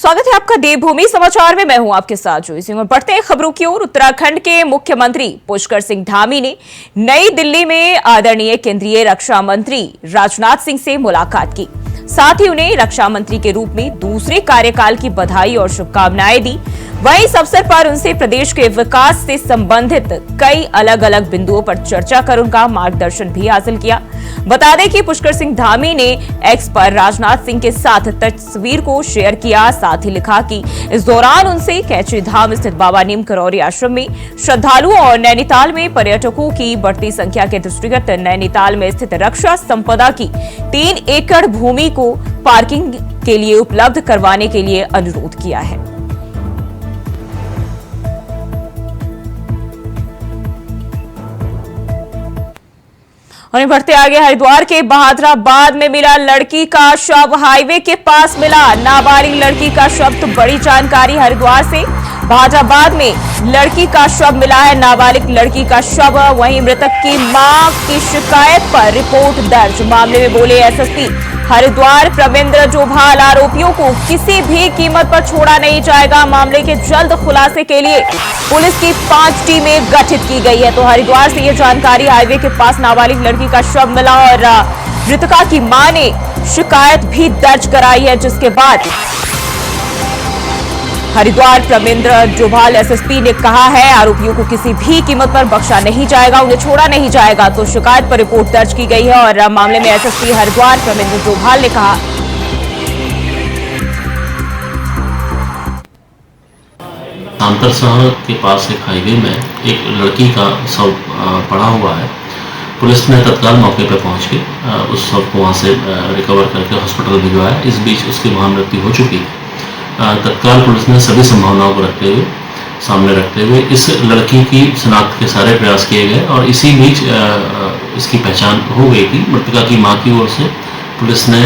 स्वागत है आपका देवभूमि समाचार में। मैं हूं आपके साथ जो इसी में बढ़ते हैं खबरों की ओर। उत्तराखंड के मुख्यमंत्री पुष्कर सिंह धामी ने नई दिल्ली में आदरणीय केंद्रीय रक्षा मंत्री राजनाथ सिंह से मुलाकात की। साथ ही उन्हें रक्षा मंत्री के रूप में दूसरे कार्यकाल की बधाई और शुभकामनाएं दी। वहीं इस अवसर पर उनसे प्रदेश के विकास से संबंधित कई अलग अलग बिंदुओं पर चर्चा कर उनका मार्गदर्शन भी हासिल किया। बता दें कि पुष्कर सिंह धामी ने एक्स पर राजनाथ सिंह के साथ तस्वीर को शेयर किया। साथ ही लिखा कि इस दौरान उनसे कैची धाम स्थित बाबा नीम करौरी आश्रम में श्रद्धालुओं और नैनीताल में पर्यटकों की बढ़ती संख्या के दृष्टिगत नैनीताल में स्थित रक्षा संपदा की 3 एकड़ भूमि को पार्किंग के लिए उपलब्ध करवाने के लिए अनुरोध किया है। और बढ़ते आगे, हरिद्वार के बहादुराबाद में मिला लड़की का शव। हाईवे के पास मिला नाबालिग लड़की का शव। तो बड़ी जानकारी हरिद्वार से, बहादुराबाद में लड़की का शव मिला है, नाबालिग लड़की का शव। वहीं मृतक की मां की शिकायत पर रिपोर्ट दर्ज। मामले में बोले एसएसपी हरिद्वार प्रविंद्र जोभाल, आरोपियों को किसी भी कीमत पर छोड़ा नहीं जाएगा। मामले के जल्द खुलासे के लिए पुलिस की 5 टीमें गठित की गई है। तो हरिद्वार से ये जानकारी, हाईवे के पास नाबालिग लड़की का शव मिला और मृतका की मां ने शिकायत भी दर्ज कराई है, जिसके बाद हरिद्वार प्रविंद्र जोभाल एसएसपी ने कहा है आरोपियों को किसी भी कीमत पर बख्शा नहीं जाएगा, उन्हें छोड़ा नहीं जाएगा। तो शिकायत पर रिपोर्ट दर्ज की गई है और मामले में एसएसपी हरिद्वार प्रविंद्र जोभाल ने कहा आंतरशाह के पास एक हाईवे में एक लड़की का शव पड़ा हुआ है। पुलिस ने तत्काल मौके पर पहुंच के उस शव को वहां से रिकवर करके हॉस्पिटल भिजवाया। इस बीच उसकी वहां मृत्यु हो चुकी है। तत्काल पुलिस ने सभी संभावनाओं को सामने रखते हुए इस लड़की की शिनाख्त के सारे प्रयास किए गए और इसी बीच इसकी पहचान हो गई थी। मृतका की मां की ओर से पुलिस ने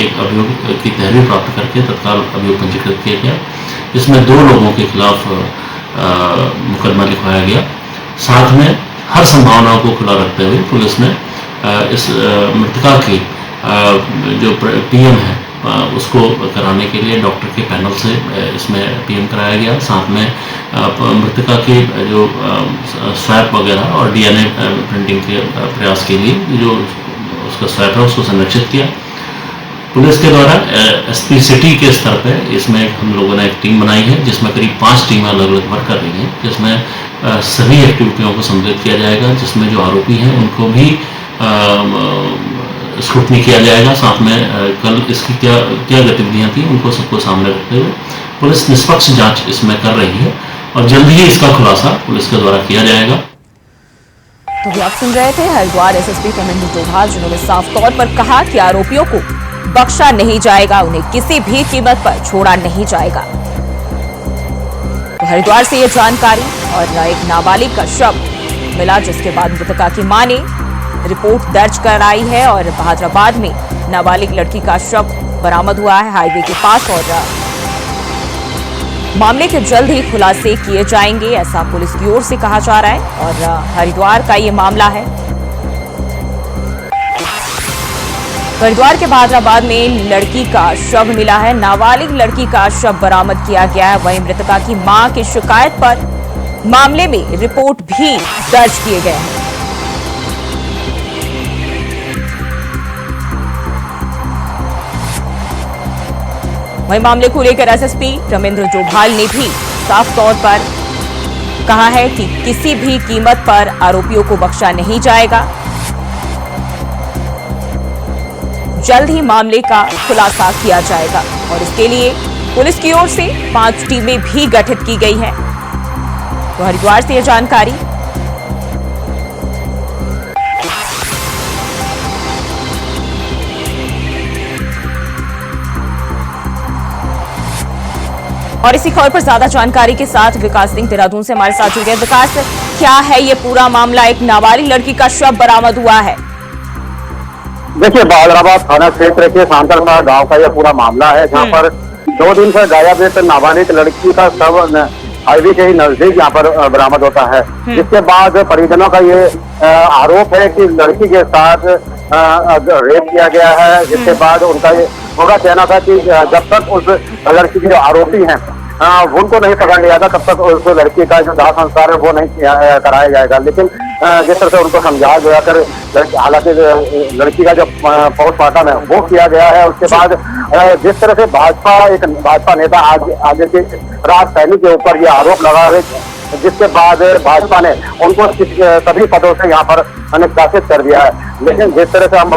एक अभियोग की तहरीर प्राप्त करके तत्काल अभियोग पंजीकृत किया गया, जिसमें 2 लोगों के खिलाफ मुकदमा लिखवाया गया। साथ में हर संभावनाओं को खुला रखते हुए पुलिस ने इस मृतका की जो पीएम है उसको कराने के लिए डॉक्टर के पैनल से इसमें पीएम कराया गया। साथ में मृतका के जो स्वैप वगैरह और डीएनए प्रिंटिंग के प्रयास के लिए जो उसका स्वैप है उसको संरक्षित किया। पुलिस के द्वारा एसपी सिटी के स्तर पे इसमें हम लोगों ने एक टीम बनाई है, जिसमें करीब 5 टीमें अलग अलग वर्क कर रही हैं, जिसमें सभी एक्टिविटियों को सम्मिलित किया जाएगा, जिसमें जो आरोपी हैं उनको भी स्क्रूटनी किया जाएगा। साथ में कल इसकी क्या गतिविधियां थी उनको सबको सामने रखते हुए पुलिस निष्पक्ष जांच इसमें कर रही है और जल्द ही इसका खुलासा पुलिस के द्वारा किया जाएगा। तो भी आप सुन रहे थे हरिद्वार एसएसपी प्रविंद्र जोभाल, जिन्होंने साफ तौर पर कहा कि आरोपियों को बख्शा नहीं जाएगा, उन्हें किसी भी कीमत पर छोड़ा नहीं जाएगा। तो हरिद्वार से ये जानकारी और एक नाबालिग का शव मिला, जिसके बाद मृतका की मां ने रिपोर्ट दर्ज कराई है और बहादुराबाद में नाबालिग लड़की का शव बरामद हुआ है हाईवे के पास और मामले के जल्द ही खुलासे किए जाएंगे, ऐसा पुलिस की ओर से कहा जा रहा है। और हरिद्वार का ये मामला है। हरिद्वार के बहादुराबाद में लड़की का शव मिला है, नाबालिग लड़की का शव बरामद किया गया है। वहीं मृतका की मां की शिकायत पर मामले में रिपोर्ट भी दर्ज किए गए हैं। वहीं मामले को लेकर एसएसपी प्रविंद्र जोभाल ने भी साफ तौर पर कहा है कि किसी भी कीमत पर आरोपियों को बख्शा नहीं जाएगा, जल्द ही मामले का खुलासा किया जाएगा और इसके लिए पुलिस की ओर से 5 टीमें भी गठित की गई हैं। तो हरिद्वार से यह जानकारी। और इसी खबर पर ज्यादा जानकारी के साथ विकास सिंह देहरादून से हमारे साथ जुड़ गए। विकास, क्या है ये पूरा मामला? एक नाबालिग लड़की का शव बरामद हुआ है। देखिए, बहादुराबाद थाना क्षेत्र के सांतरशाह गांव का यह पूरा मामला है, जहां पर 2 दिन से गायब एक नाबालिग लड़की का शव हाईवे के ही नजदीक यहाँ पर बरामद होता है। जिसके बाद परिजनों का ये आरोप है कि लड़की के साथ रेप किया गया है, जिसके बाद उनका उनका कहना था कि जब तक उस लड़की के जो आरोपी हैं उनको नहीं पकड़ लिया था तब तक उस लड़की का जो दाह संस्कार है वो नहीं कराया जाएगा। लेकिन जिस तरह से उनको समझाया गया कर, हालांकि लड़की का जो पोस्टमार्टम है वो किया गया है। उसके बाद जिस तरह से भाजपा नेता आगे के राज सैनी के ऊपर ये आरोप लगा है, जिसके बाद भाजपा ने उनको सभी पदों से यहाँ पर निष्कासित कर दिया है। लेकिन जिस तरह से हम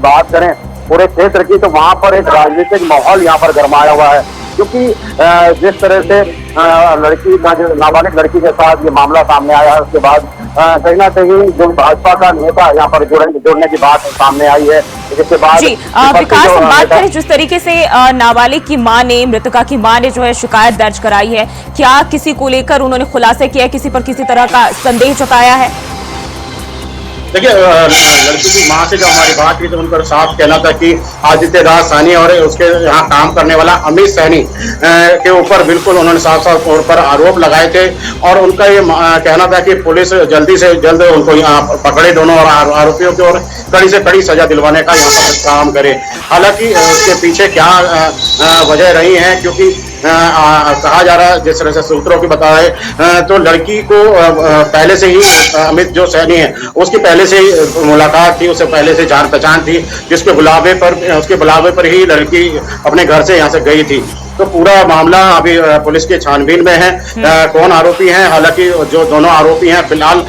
बात करें पूरे क्षेत्र की, तो वहाँ पर एक राजनीतिक माहौल यहाँ पर गरमाया हुआ है, क्योंकि जिस तरह से लड़की का जो नाबालिग लड़की के साथ ये मामला सामने आया है, उसके बाद कहीं ना कहीं जो भाजपा का नेता यहाँ पर जुड़ने की बात सामने आई है, जिसके बाद जी विकास, हम बात करें जिस तरीके से नाबालिग की मां ने, मृतका की मां ने जो है शिकायत दर्ज कराई है, क्या किसी को लेकर उन्होंने खुलासे किया, किसी पर किसी तरह का संदेह जताया है? देखिए, लड़की की मां से जब हमारी बात की तो उनका साफ कहना था कि आदित्य दास सैनी और उसके यहाँ काम करने वाला अमित सैनी के ऊपर बिल्कुल उन्होंने साफ साफ तौर पर आरोप लगाए थे, और उनका ये कहना था कि पुलिस जल्दी से जल्द उनको यहाँ पकड़े दोनों, और आरोपियों की और कड़ी से कड़ी सजा दिलवाने का यहाँ पर काम करे। हालांकि उसके पीछे क्या वजह रही है, क्योंकि कहा जा रहा है, जिस तरह से सूत्रों की बताए तो लड़की को पहले से ही अमित जो सैनी है उसकी पहले से ही मुलाकात थी, उससे पहले से जान पहचान थी, उसके बुलावे पर ही लड़की अपने घर से यहाँ से गई थी। तो पूरा मामला अभी पुलिस की छानबीन में है, कौन आरोपी हैं। हालांकि जो दोनों आरोपी हैं फिलहाल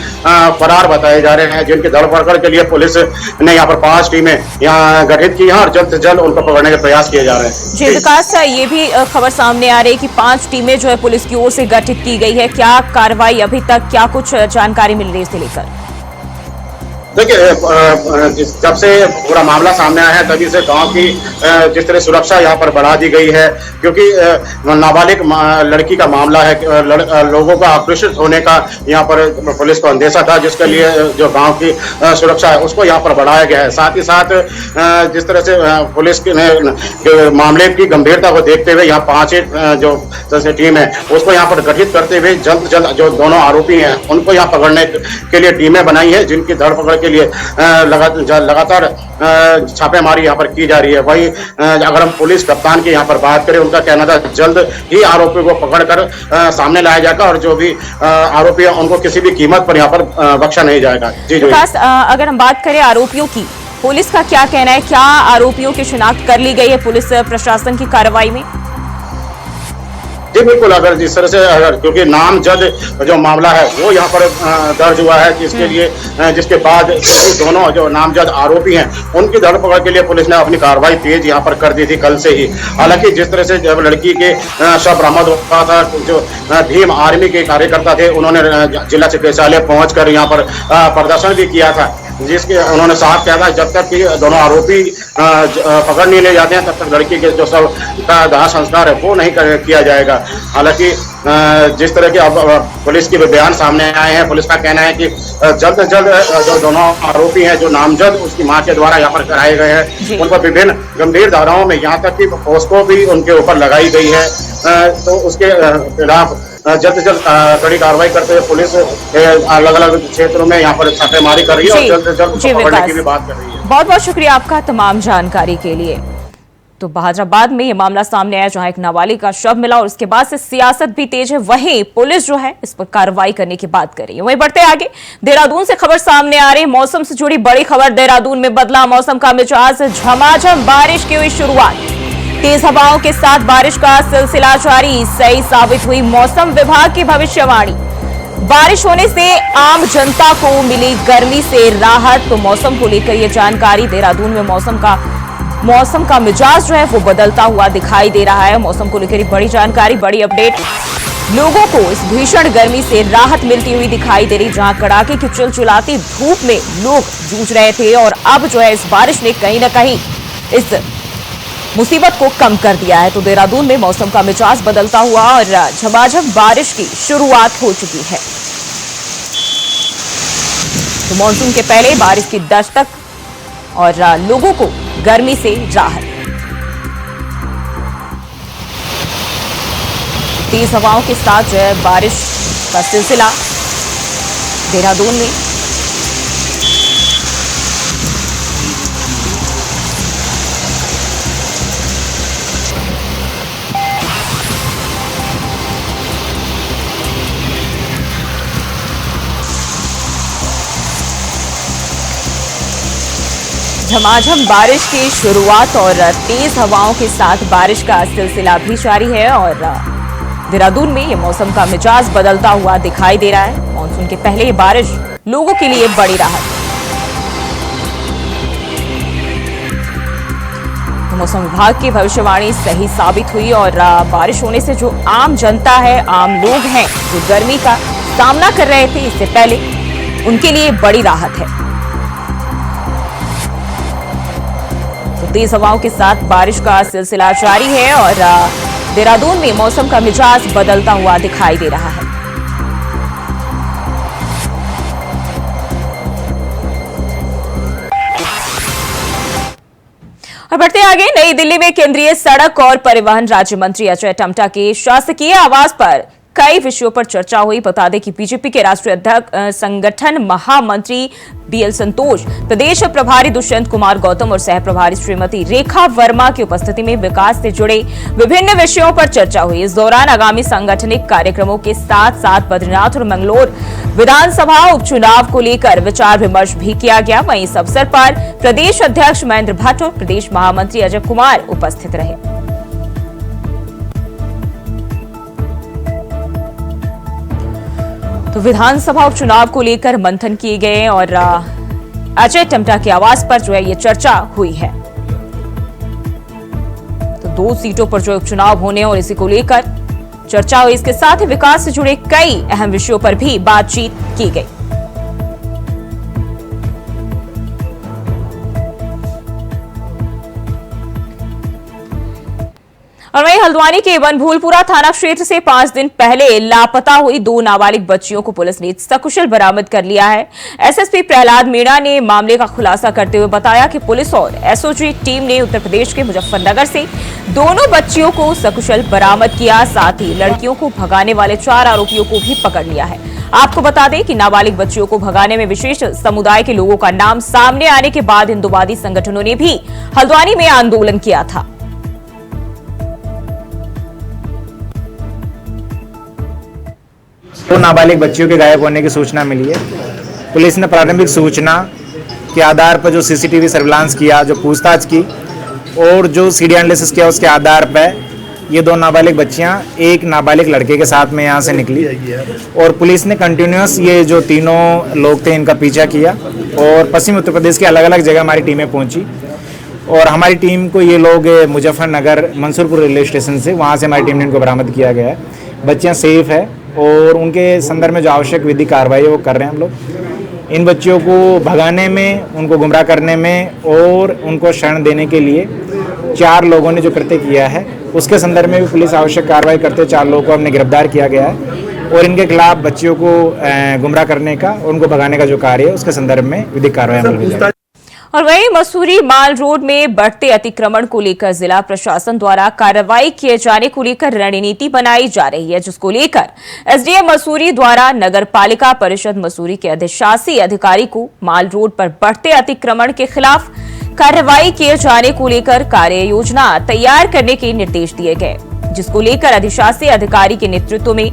फरार बताए जा रहे हैं, जिनकी धरपकड़ के लिए पुलिस ने यहाँ पर 5 टीमें यहाँ गठित की हैं और जल्द से जल्द उनको पकड़ने के प्रयास किए जा रहे हैं। जी विकास, ये भी खबर सामने आ रही है कि 5 टीमें जो है पुलिस की ओर से गठित की गई है। क्या कार्रवाई अभी तक, क्या कुछ जानकारी मिल रही है इसे लेकर? देखिए, जब से पूरा मामला सामने आया है तभी से गांव की जिस तरह सुरक्षा यहाँ पर बढ़ा दी गई है, क्योंकि नाबालिग लड़की का मामला है, लोगों का आक्रोशित होने का यहाँ पर पुलिस को अंदेशा था, जिसके लिए जो गांव की सुरक्षा है उसको यहाँ पर बढ़ाया गया है। साथ ही साथ जिस तरह से पुलिस ने मामले की गंभीरता को देखते हुए यहाँ 5 जो टीम है उसको यहाँ पर गठित करते हुए जल्द जल्द जो दोनों आरोपी हैं उनको यहाँ पकड़ने के लिए टीमें बनाई है, जिनकी धरपकड़ के लिए लगातार छापेमारी यहाँ पर की जा रही है। वही अगर हम पुलिस कप्तान की यहाँ पर बात करें, उनका कहना था जल्द ही आरोपी को पकड़कर सामने लाया जाएगा, और जो भी आरोपी है उनको किसी भी कीमत पर यहाँ पर बख्शा नहीं जाएगा। जी जी। अगर हम बात करें आरोपियों की, पुलिस का क्या कहना है? क्या आरोपियों की शिनाख्त कर ली गई है पुलिस प्रशासन की कार्रवाई में? जी बिल्कुल, अगर जिस तरह से क्योंकि नामजद जो मामला है वो यहाँ पर दर्ज हुआ है, जिसके लिए जिसके बाद दोनों जो नामजद आरोपी हैं उनकी धरपकड़ के लिए पुलिस ने अपनी कार्रवाई तेज यहाँ पर कर दी थी कल से ही। हालांकि जिस तरह से जब लड़की के शव बरामद हुआ था, जो भीम आर्मी के कार्यकर्ता थे उन्होंने जिला चिकित्सालय पहुंचकर यहाँ पर प्रदर्शन भी किया था, जिसके उन्होंने साफ कहा था जब तक कि दोनों आरोपी पकड़ नहीं ले जाते हैं तब तक लड़की के जो शव का दाह संस्कार है वो नहीं किया जाएगा। हालांकि जिस तरह के अब पुलिस के बयान सामने आए हैं, पुलिस का कहना है कि जल्द से जल्द जो दोनों आरोपी हैं जो नामजद उसकी मां के द्वारा यहाँ पर कराए गए हैं उन पर विभिन्न गंभीर धाराओं में यहाँ तक कि पोस्को भी उनके ऊपर लगाई गई है, तो उसके खिलाफ जल्द से जल्द कड़ी कार्रवाई करते हुए पुलिस अलग अलग क्षेत्रों में यहाँ पर छापेमारी कर रही है और जल्द से जल्द उसको पकड़ने की भी बात कर रही है। बहुत बहुत शुक्रिया आपका तमाम जानकारी के लिए। तो बहादुराबाद में ये मामला सामने आया जहां एक नाबालिग का शव मिला और उसके बाद से सियासत भी तेज है, वहीं पुलिस जो है इस पर कार्रवाई करने की बात कर रही है। वहीं बढ़ते आगे, देहरादून से खबर सामने आ रही है, मौसम से जुड़ी बड़ी खबर। देहरादून में बदला मौसम का मिजाज, झमाझम बारिश की हुई शुरुआत, तेज हवाओं के साथ बारिश का सिलसिला जारी। सही साबित हुई मौसम विभाग की भविष्यवाणी, बारिश होने से आम जनता को मिली गर्मी से राहत। तो मौसम को लेकर ये जानकारी, देहरादून में मौसम का मिजाज जो है वो बदलता हुआ दिखाई दे रहा है। मौसम को लेकर बड़ी जानकारी, बड़ी अपडेट, लोगों को इस भीषण गर्मी से राहत मिलती हुई दिखाई दे रही, जहां कड़ाके की चिलचिलाती धूप में लोग जूझ रहे थे और अब जो है इस बारिश ने कहीं ना कहीं इस मुसीबत को कम कर दिया है। तो देहरादून में मौसम का मिजाज बदलता हुआ और झमाझम बारिश की शुरुआत हो चुकी है। तो मानसून के पहले बारिश की दस्तक और लोगों को गर्मी से राहत। तेज हवाओं के साथ जो है बारिश का सिलसिला देहरादून में। झमाझम बारिश की शुरुआत और तेज हवाओं के साथ बारिश का सिलसिला भी जारी है और देहरादून में ये मौसम का मिजाज बदलता हुआ दिखाई दे रहा है। मानसून के पहले ये बारिश लोगों के लिए बड़ी राहत है। तो मौसम विभाग की भविष्यवाणी सही साबित हुई और बारिश होने से जो आम जनता है, आम लोग हैं जो गर्मी का सामना कर रहे थे इससे पहले, उनके लिए बड़ी राहत है। तो तेज हवाओं के साथ बारिश का सिलसिला जारी है और देहरादून में मौसम का मिजाज बदलता हुआ दिखाई दे रहा है। और बढ़ते आगे, नई दिल्ली में केंद्रीय सड़क और परिवहन राज्य मंत्री अजय टम्टा के शासकीय आवास पर कई विषयों पर चर्चा हुई। बता दें कि बीजेपी के राष्ट्रीय अध्यक्ष संगठन महामंत्री बीएल संतोष, प्रदेश प्रभारी दुष्यंत कुमार गौतम और सह प्रभारी श्रीमती रेखा वर्मा की उपस्थिति में विकास से जुड़े विभिन्न विषयों पर चर्चा हुई। इस दौरान आगामी सांगठनिक कार्यक्रमों के साथ साथ बद्रीनाथ और मंगलोर विधानसभा उपचुनाव को लेकर विचार विमर्श भी किया गया। वहीं इस अवसर पर प्रदेश अध्यक्ष महेंद्र भट्ट और प्रदेश महामंत्री अजय कुमार उपस्थित रहे। तो विधानसभा उपचुनाव को लेकर मंथन किए गए और अजय टम्टा के आवास पर जो है ये चर्चा हुई है। तो 2 सीटों पर जो उपचुनाव होने और इसी को लेकर चर्चा हुई। इसके साथ ही विकास से जुड़े कई अहम विषयों पर भी बातचीत की गई। और वहीं हल्द्वानी के बनभूलपुरा थाना क्षेत्र से 5 दिन पहले लापता हुई 2 नाबालिग बच्चियों को पुलिस ने सकुशल बरामद कर लिया है। एसएसपी प्रहलाद मीणा ने मामले का खुलासा करते हुए बताया कि पुलिस और एसओजी टीम ने उत्तर प्रदेश के मुजफ्फरनगर से दोनों बच्चियों को सकुशल बरामद किया। साथ ही लड़कियों को भगाने वाले 4 आरोपियों को भी पकड़ लिया है। आपको बता दें कि नाबालिग बच्चियों को भगाने में विशेष समुदाय के लोगों का नाम सामने आने के बाद हिंदूवादी संगठनों ने भी हल्द्वानी में आंदोलन किया था। तो नाबालिग बच्चियों के गायब होने की सूचना मिली है। पुलिस ने प्रारंभिक सूचना के आधार पर जो सीसीटीवी सर्विलांस किया, जो पूछताछ की और जो सीडी एनालिसिस किया, उसके आधार पर ये 2 नाबालिग बच्चियां एक नाबालिग लड़के के साथ में यहाँ से निकली और पुलिस ने कंटिन्यूस ये जो तीनों लोग थे इनका पीछा किया और पश्चिमी उत्तर प्रदेश के अलग अलग जगह हमारी टीमें पहुँची और हमारी टीम को ये लोग मुजफ्फरनगर मंसूरपुर रेलवे स्टेशन से, वहाँ से हमारी टीम ने इनको बरामद किया गया है। बच्चियाँ सेफ है और उनके संदर्भ में जो आवश्यक विधि कार्रवाई है वो कर रहे हैं हम लोग। इन बच्चियों को भगाने में, उनको गुमराह करने में और उनको शरण देने के लिए 4 लोगों ने जो कृत्य किया है उसके संदर्भ में भी पुलिस आवश्यक कार्रवाई करते 4 लोगों को हमने गिरफ्तार किया गया है और इनके खिलाफ बच्चियों को गुमराह करने का और उनको भगाने का जो कार्य है उसके संदर्भ में विधिक कार्रवाई अमल में जाएगी। और वहीं मसूरी माल रोड में बढ़ते अतिक्रमण को लेकर जिला प्रशासन द्वारा कार्रवाई किए जाने को लेकर रणनीति बनाई जा रही है, जिसको लेकर एसडीएम मसूरी द्वारा नगर पालिका परिषद मसूरी के अधिशासी अधिकारी को माल रोड पर बढ़ते अतिक्रमण के खिलाफ कार्रवाई किए जाने को लेकर कार्य योजना तैयार करने के निर्देश दिए गए, जिसको लेकर अधिशासी अधिकारी के नेतृत्व में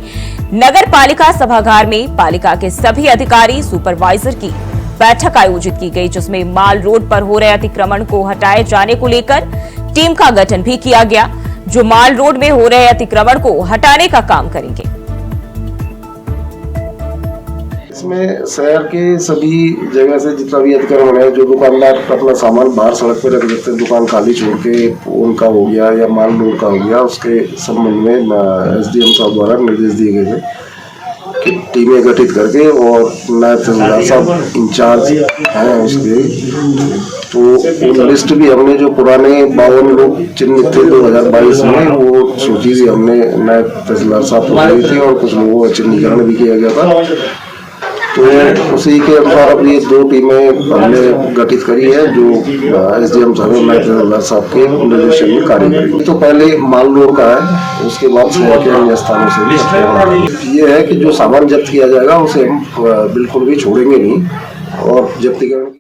नगर पालिका सभागार में पालिका के सभी अधिकारी सुपरवाइजर की बैठक आयोजित की गई, जिसमें माल रोड पर हो रहे अतिक्रमण को हटाए जाने को लेकर टीम का गठन भी किया गया, जो माल रोड में हो रहे अतिक्रमण को हटाने का काम करेंगे। इसमें शहर के सभी जगह से जितना भी अतिक्रमण है, जो दुकानदार अपना सामान बाहर सड़क पर रख देते हैं, दुकान खाली छोड़ के उनका हो गया या माल लोड का हो गया, उसके संबंध में एसडीएम साहब द्वारा निर्देश दिए गए थे कि टीमें गठित करके और नायब तहसीलदार साहब इंचार्ज हैं उसके, तो वो लिस्ट भी हमने जो पुराने 52 लोग चिन्हित थे 2022 में, वो सूची भी हमने नायब तहसीलदार साहब को दी थी और कुछ लोगों का चिन्हीकरण भी किया गया था। तो उसी के अनुसार अब ये 2 टीमें हमने गठित करी है जो एसडीएम साहब और नायब तहसीलदार साहब के निर्देशन में कार्य करेंगे। तो पहले माल रोड का है, उसके बाद शहर के अन्य स्थानों से भी ये है कि जो सामान जब्त किया जाएगा उसे हम बिल्कुल भी छोड़ेंगे नहीं और जब्ती करेंगे।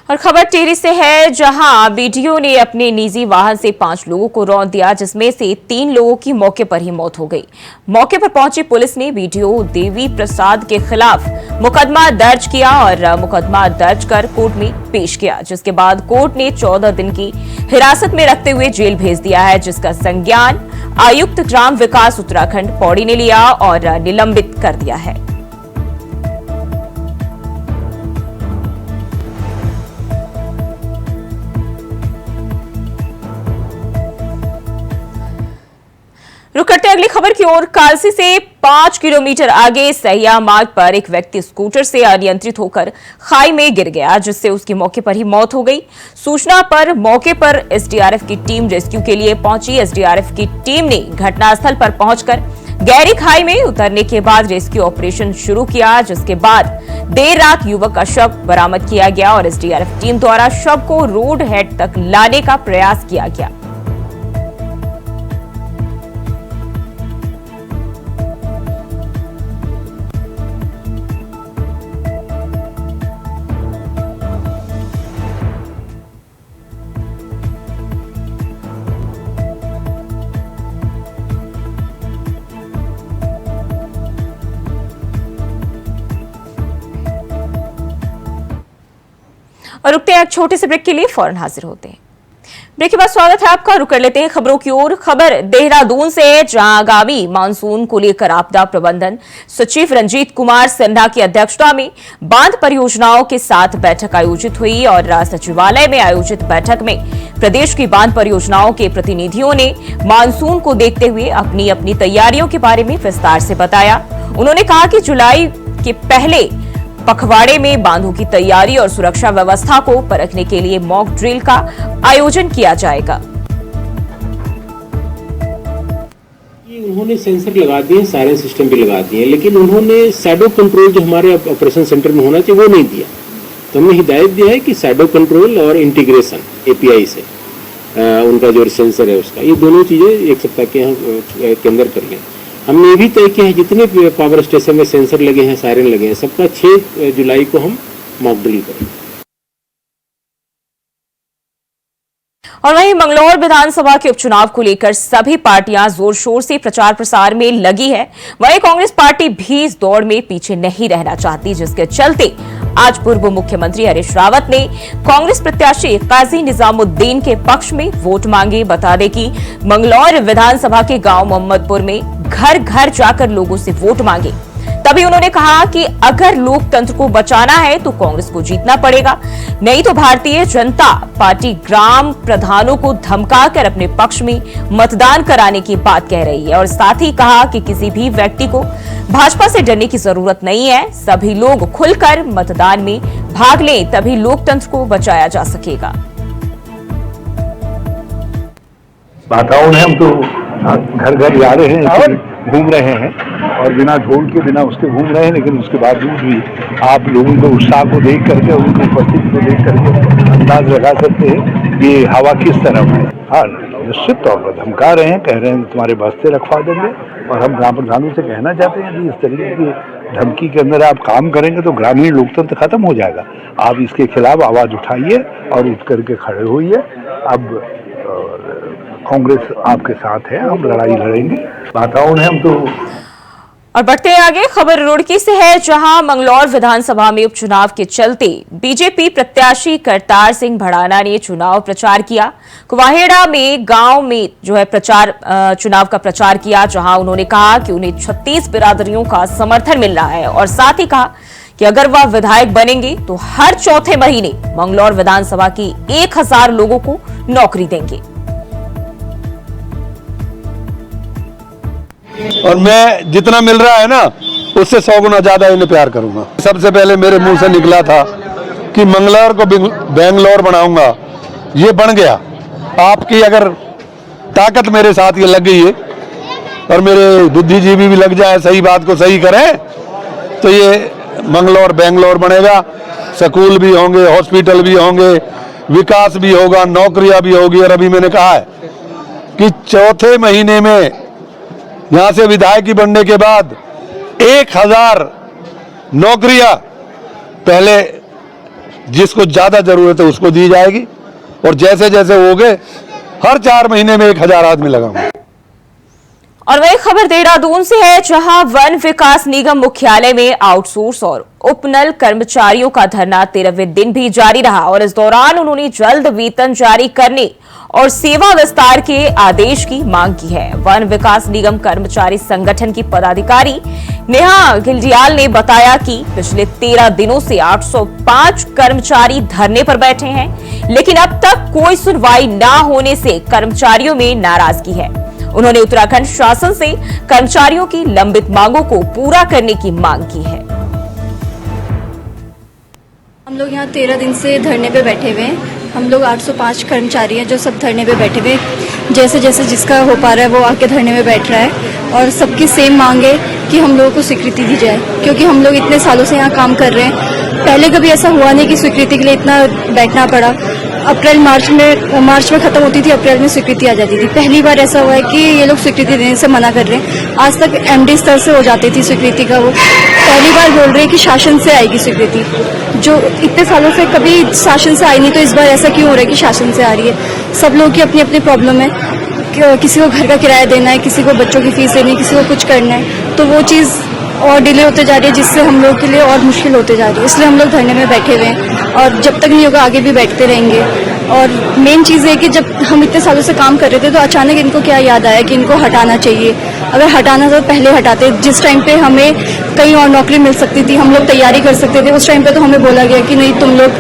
और खबर टिहरी से है, जहां बीडीओ ने अपने निजी वाहन से 5 लोगों को रौंद दिया, जिसमें से 3 लोगों की मौके पर ही मौत हो गई। मौके पर पहुंची पुलिस ने बीडीओ देवी प्रसाद के खिलाफ मुकदमा दर्ज किया और मुकदमा दर्ज कर कोर्ट में पेश किया, जिसके बाद कोर्ट ने 14 दिन की हिरासत में रखते हुए जेल भेज दिया है, जिसका संज्ञान आयुक्त ग्राम विकास उत्तराखंड पौड़ी ने लिया और निलंबित कर दिया है। रुक करते अगली खबर की ओर। कालसी से 5 किलोमीटर आगे सहिया मार्ग पर एक व्यक्ति स्कूटर से अनियंत्रित होकर खाई में गिर गया, जिससे उसकी मौके पर ही मौत हो गई। सूचना पर मौके पर एसडीआरएफ की टीम रेस्क्यू के लिए पहुंची। एसडीआरएफ की टीम ने घटनास्थल पर पहुंचकर गहरी खाई में उतरने के बाद रेस्क्यू ऑपरेशन शुरू किया, जिसके बाद देर रात युवक का शव बरामद किया गया और एसडीआरएफ टीम द्वारा शव को रोड हेड तक लाने का प्रयास किया गया। और रुकते हैं एक छोटे से ब्रेक के लिए, फौरन हाजिर होते हैं। ब्रेक के बाद स्वागत है आपका। रुक कर लेते हैं खबरों की ओर। खबर देहरादून से, जहां आगामी मानसून को लेकर आपदा प्रबंधन सचिव रंजीत कुमार सिन्हा की अध्यक्षता में बांध परियोजनाओं के साथ बैठक आयोजित हुई और सचिवालय में आयोजित बैठक में प्रदेश की बांध परियोजनाओं के प्रतिनिधियों ने मानसून को देखते हुए अपनी अपनी तैयारियों के बारे में विस्तार से बताया। उन्होंने कहा कि जुलाई के पहले पखवाड़े में बांधों की तैयारी और सुरक्षा व्यवस्था को परखने के लिए मॉक ड्रिल का आयोजन किया जाएगा। उन्होंने सेंसर लगा दिए, सारे सिस्टम भी लगा दिए, लेकिन उन्होंने शैडो कंट्रोल जो हमारे ऑपरेशन सेंटर में होना चाहिए वो नहीं दिया। तो हमने हिदायत दिया है कि शैडो कंट्रोल और इंटीग्रेशन एपीआई से उनका जो सेंसर है उसका, ये दोनों चीजें एक सप्ताह के अंदर कर लें। हमने ये भी तय किया है जितने पावर स्टेशन में सेंसर लगे हैं, सायरन लगे हैं, सबका 6 जुलाई को हम मॉक ड्रिल करेंगे। और वहीं मंगलौर विधानसभा के उपचुनाव को लेकर सभी पार्टियां जोर शोर से प्रचार प्रसार में लगी है। वहीं कांग्रेस पार्टी भी इस दौड़ में पीछे नहीं रहना चाहती, जिसके चलते आज पूर्व मुख्यमंत्री हरीश रावत ने कांग्रेस प्रत्याशी काजी निजामुद्दीन के पक्ष में वोट मांगे। बता दें कि मंगलौर विधानसभा के गांव मोहम्मदपुर में घर घर जाकर लोगों से वोट मांगे। तभी उन्होंने कहा कि अगर लोकतंत्र को बचाना है तो कांग्रेस को जीतना पड़ेगा, नहीं तो भारतीय जनता पार्टी ग्राम प्रधानों को धमकाकर अपने पक्ष में मतदान कराने की बात कह रही है। और साथ ही कहा कि किसी भी व्यक्ति को भाजपा से डरने की जरूरत नहीं है, सभी लोग खुलकर मतदान में भाग लें, तभी लोकतंत्र को बचाया जा सकेगा। वातावरण है, हम तो घर घर जा रहे हैं, घूम रहे हैं और बिना ढोल के बिना उसके घूम रहे हैं, लेकिन उसके बावजूद भी आप लोगों को उत्साह को देख करके, उनकी उपस्थिति को देख करके अंदाज लगा सकते हैं ये हवा किस तरफ है। हाँ, निश्चित तौर पर धमका रहे हैं, कह रहे हैं तुम्हारे बस्ते रखवा देंगे, और हम ग्राम प्रधानों से कहना चाहते हैं कि इस तरीके की धमकी के अंदर आप काम करेंगे तो ग्रामीण लोकतंत्र खत्म हो जाएगा। आप इसके खिलाफ आवाज उठाइए और उठ करके खड़े होइए। अब कांग्रेस आपके साथ है, हम लड़ाई लड़ेंगे, वातावरण है, हम तो। और बढ़ते हैं आगे। खबर रुड़की से है, जहां मंगलौर विधानसभा में उपचुनाव के चलते बीजेपी प्रत्याशी करतार सिंह भड़ाना ने चुनाव प्रचार किया। कुवाहेड़ा में गांव में जो है चुनाव का प्रचार किया, जहां उन्होंने कहा कि उन्हें 36 बिरादरियों का समर्थन मिल रहा है और साथ ही कहा कि अगर वह विधायक बनेंगे तो हर चौथे महीने मंगलौर विधानसभा की 1000 लोगों को नौकरी देंगे। और मैं जितना मिल रहा है ना उससे 100 गुना ज्यादा इन्हें प्यार करूंगा। सबसे पहले मेरे मुंह से निकला था कि मंगलौर को बेंगलोर बनाऊंगा, ये बन गया। आपकी अगर ताकत मेरे साथ ये लग गई है और मेरे बुद्धिजीवी भी लग जाए, सही बात को सही करें, तो ये मंगलौर बेंगलोर बनेगा। स्कूल भी होंगे, हॉस्पिटल भी होंगे, विकास भी होगा, नौकरियां भी होगी। और अभी मैंने कहा है कि चौथे महीने में यहाँ से विधायक बनने के बाद 1000 नौकरियां पहले जिसको ज़्यादा ज़रूरत है उसको दी जाएगी, और जैसे जैसे हो गए हर 4 महीने में 1000 आदमी लगाऊंगा। और वही खबर देहरादून से है, जहां वन विकास निगम मुख्यालय में आउटसोर्स और उपनल कर्मचारियों का धरना 13वें दिन भी जारी रहा और इस दौरान उन्होंने जल्द वेतन जारी करने और सेवा विस्तार के आदेश की मांग की है। वन विकास निगम कर्मचारी संगठन की पदाधिकारी नेहा गिलजियाल ने बताया कि पिछले 13 दिनों से 805 कर्मचारी धरने पर बैठे हैं, लेकिन अब तक कोई सुनवाई न होने से कर्मचारियों में नाराजगी है। उन्होंने उत्तराखंड शासन से कर्मचारियों की लंबित मांगों को पूरा करने की मांग की है। हम लोग यहाँ 13 दिन से धरने पे बैठे हुए हैं। हम लोग 805 कर्मचारी हैं जो सब धरने पे बैठे हुए हैं। जैसे जैसे जिसका हो पा रहा है वो आके धरने में बैठ रहा है और सबकी सेम मांग है कि हम लोगों को स्वीकृति दी जाए, क्योंकि हम लोग इतने सालों से यहाँ काम कर रहे हैं। पहले कभी ऐसा हुआ नहीं कि स्वीकृति के लिए इतना बैठना पड़ा। अप्रैल मार्च में खत्म होती थी, अप्रैल में स्वीकृति आ जाती थी। पहली बार ऐसा हुआ है कि ये लोग स्वीकृति देने से मना कर रहे हैं। आज तक एमडी स्तर से हो जाती थी स्वीकृति का, वो पहली बार बोल रहे हैं कि शासन से आएगी स्वीकृति, जो इतने सालों से कभी शासन से आई नहीं। तो इस बार ऐसा क्यों हो रहा है कि शासन से आ रही है? सब लोगों की अपनी अपनी प्रॉब्लम है, किसी को घर का किराया देना है, किसी को बच्चों की फीस देनी है, किसी को कुछ करना है, तो वो चीज़ और डिले होते जा रही है, जिससे हम लोग के लिए और मुश्किल होते जा रही है। इसलिए हम लोग धरने में बैठे हुए हैं और जब तक नहीं होगा आगे भी बैठते रहेंगे। और मेन चीज़ है कि जब हम इतने सालों से काम कर रहे थे तो अचानक इनको क्या याद आया कि इनको हटाना चाहिए। अगर हटाना तो पहले हटाते, जिस टाइम पे हमें कहीं और नौकरी मिल सकती थी, हम लोग तैयारी कर सकते थे, उस टाइम पे तो हमें बोला गया कि नहीं तुम लोग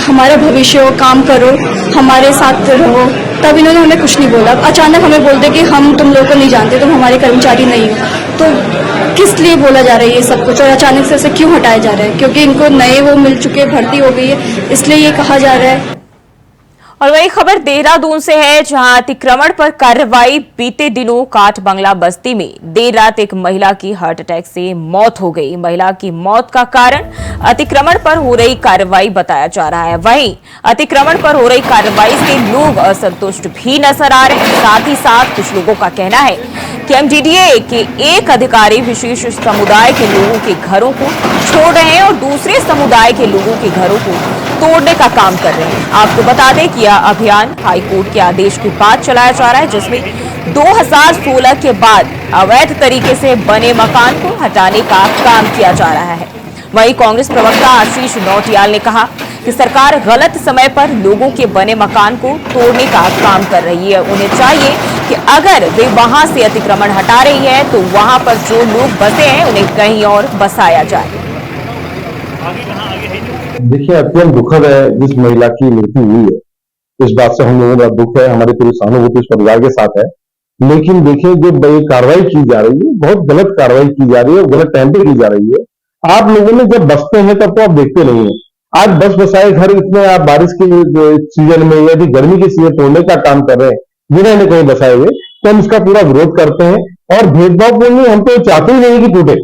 हमारा भविष्य हो, काम करो, हमारे साथ रहो। तब इन्होंने हमें कुछ नहीं बोला। अचानक हमें बोलते कि हम तुम लोग को नहीं जानते, तुम हमारे कर्मचारी नहीं हो। तो किस लिए बोला जा रहा है ये सब कुछ और अचानक से ऐसे क्यों हटाया जा रहा है? क्योंकि इनको नए वो मिल चुके, भर्ती हो गई है, इसलिए ये कहा जा रहा है। और वही खबर देहरादून से है, जहां अतिक्रमण पर कार्रवाई। बीते दिनों काठ बंगला बस्ती में देर रात एक महिला की हार्ट अटैक से मौत हो गई। महिला की मौत का कारण अतिक्रमण पर हो रही कार्रवाई बताया जा रहा है। वहीं अतिक्रमण पर हो रही कार्रवाई से लोग असंतुष्ट भी नजर आ रहे हैं। साथ ही साथ कुछ लोगों का कहना है कि एमडीडीए के एक अधिकारी विशेष समुदाय के लोगों के घरों को छोड़ रहे हैं और दूसरे समुदाय के लोगों के घरों को तोड़ने का काम कर रहे हैं। आपको बता दें कि यह अभियान हाईकोर्ट के आदेश के बाद चलाया जा रहा है, जिसमें 2016 के बाद अवैध तरीके से बने मकान को हटाने का काम किया जा रहा है। वहीं कांग्रेस प्रवक्ता आशीष नौटियाल ने कहा कि सरकार गलत समय पर लोगों के बने मकान को तोड़ने का काम कर रही है। उन्हें चाहिए कि अगर वे वहां से अतिक्रमण हटा रही है तो वहां पर जो लोग बसे हैं उन्हें कहीं और बसाया जाए। देखिए, अत्यंत दुखद है जिस महिला की मृत्यु हुई है, इस बात से हम लोगों का दुख है, हमारी पूरी सहानुभूति उस परिवार के साथ है। लेकिन देखिए, जो कार्रवाई की जा रही है, बहुत गलत कार्रवाई की जा रही है और गलत टाइम पे की जा रही है। आप लोगों ने जब बसते हैं तब तो आप देखते नहीं है। आज बस बसाए घर इतने आप बारिश के सीजन में या गर्मी के सीजन तोड़ने का काम कर रहे हैं बिना इन्हें कहीं बसाए हुए, तो हम इसका पूरा विरोध करते हैं। और भेदभावपूर्ण नहीं, हम तो चाहते ही नहीं कि टूटे।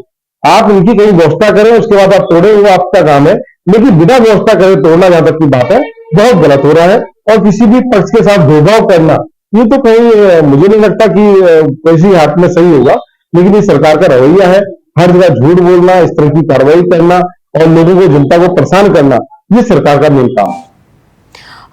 आप इनकी कहीं व्यवस्था करें, उसके बाद आप तोड़े, वो आपका काम है, लेकिन बिना व्यवस्था करे तोड़ना जहां तक की बात है बहुत गलत हो रहा है। और किसी भी पक्ष के साथ भेदभाव करना, ये तो कहीं मुझे नहीं लगता कि किसी हाथ में सही होगा। लेकिन ये सरकार का रवैया है, हर जगह झूठ बोलना, इस तरह की कार्रवाई करना और लोगों को, जनता को परेशान करना, ये सरकार का मेन काम है।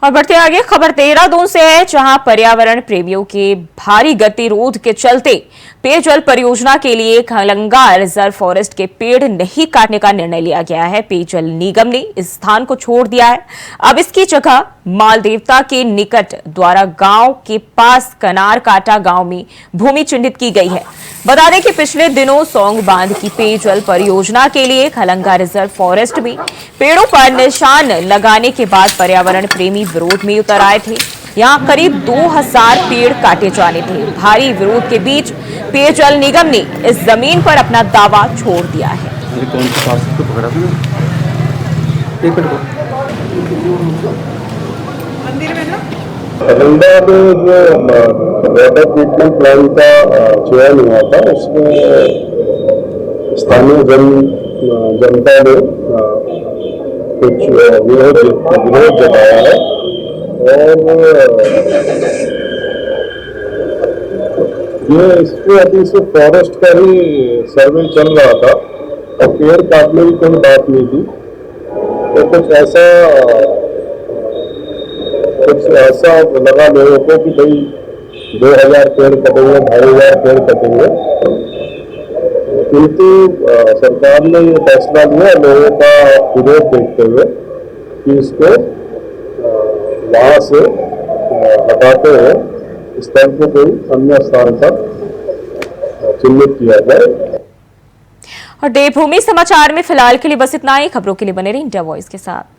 और बढ़ते आगे, खबर देहरादून से है, जहां पर्यावरण प्रेमियों के भारी गतिरोध के चलते पेयजल परियोजना के लिए खलंगा रिजर्व फॉरेस्ट के पेड़ नहीं काटने का निर्णय लिया गया है। पेयजल निगम ने इस स्थान को छोड़ दिया है। अब इसकी जगह मालदेवता के निकट द्वारा गांव के पास कनार काटा गांव में भूमि चिन्हित की गई है। बता दें कि पिछले दिनों सौंग बांध की पेयजल परियोजना के लिए खलंगा रिजर्व फॉरेस्ट में पेड़ों पर निशान लगाने के बाद पर्यावरण प्रेमी विरोध में उतर आए थे। यहां करीब 2000 पेड़ काटे जाने थे। भारी विरोध के बीच पेयजल निगम ने इस जमीन पर अपना दावा छोड़ दिया है। खलंगा में जो वाटर ट्रीटमेंट प्लांट का चयन हुआ था, उसमें स्थानीय जनता ने कुछ विरोध जताया है। और ये इसके अभी से फॉरेस्ट का ही सर्वे चल रहा था और पेड़ काटने की कोई बात नहीं थी। तो कुछ ऐसा लगा लोगों को कि भाई 2000 पेड़ कटेंगे, 2500 पेड़ कटेंगे, किंतु सरकार ने ये फैसला लिया लोगों का विरोध देखते हुए कि इसको वहां से हटाते हुए स्थल को कोई अन्य स्थान पर चिन्हित किया जाए। और देवभूमि समाचार में फिलहाल के लिए बस इतना ही। खबरों के लिए बने रहिए इंडिया वॉइस के साथ।